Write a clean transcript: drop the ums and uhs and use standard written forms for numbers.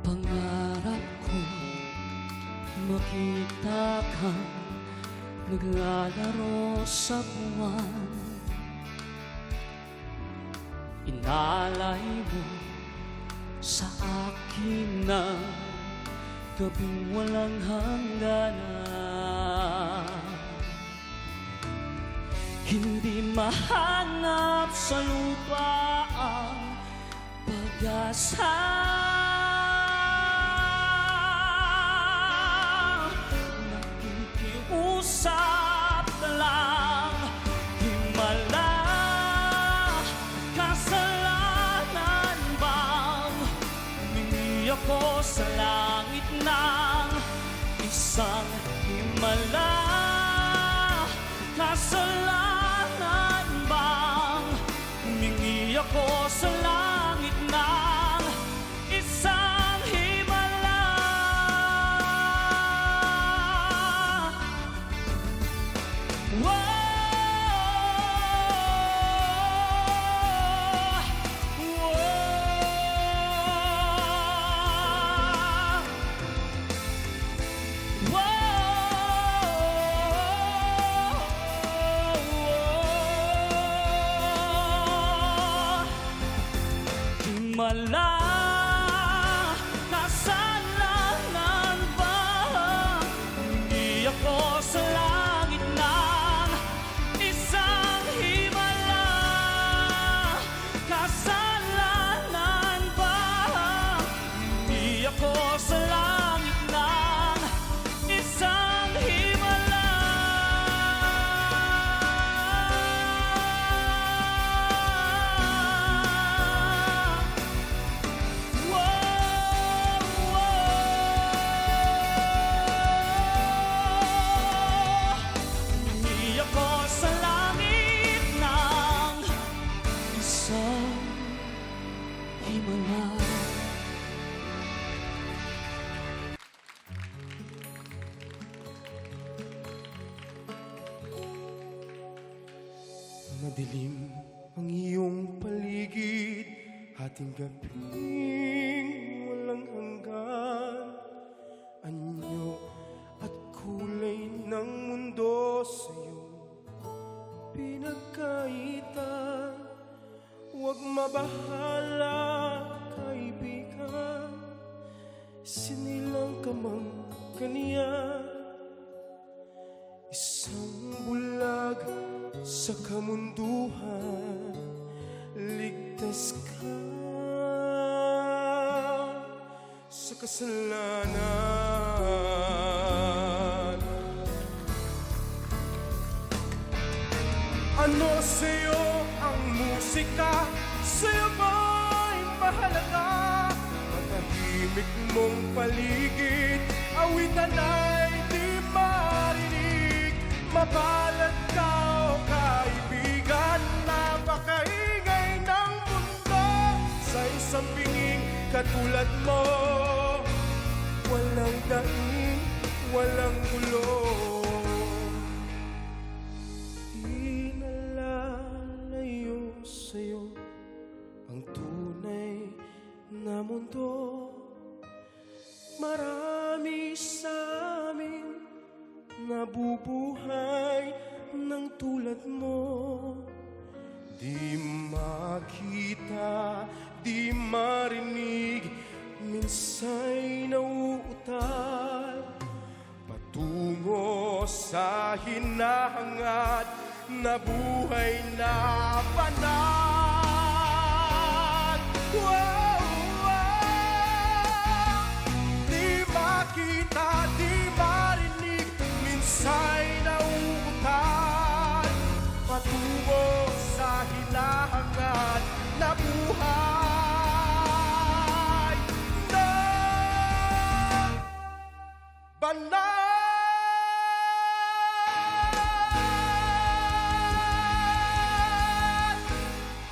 Pangarap ko makita kang naglalaro sa buwan. Inalay mo sa akin na gabing walang hangganan. Hindi mahanap sa lupa ang pag-asa. Nakikiusap na lang, himala, kasalanan bang humingi ako sa langit ng isang himala? Kasalanan bang humingi ako sa langit ng isang himala? Himala, kasalanan ba hindi ako sa langit ng isang himala? Kasalanan ba hindi ako sa langit ng isang himala? Madilim ang iyong paligid, ating gabing walang hanggan. Anyo at kulay ng mundo sa'yo pinagkaitan. Huwag mabahala, kaibigan, sinilang ka mang kaniya. Isang bulag sa kamunduhan, ligtas ka sa kasalanan. Ano sa'yo ang musika? Sa'yo ba'y mahalaga? Matahimik mong paligid, awitan ay di marinig. Mapalad ka o kaibigan, napakaingay ng mundo. Sa isang pinging katulad mo, walang daing, walang gulo. Di nalalayo sa'yo ang tunay na mundo. Marami sa amin nabubuhay ng tulad mo. Di makita, di marinig, minsa'y nauutal patungo sa hinahangad na buhay na banal.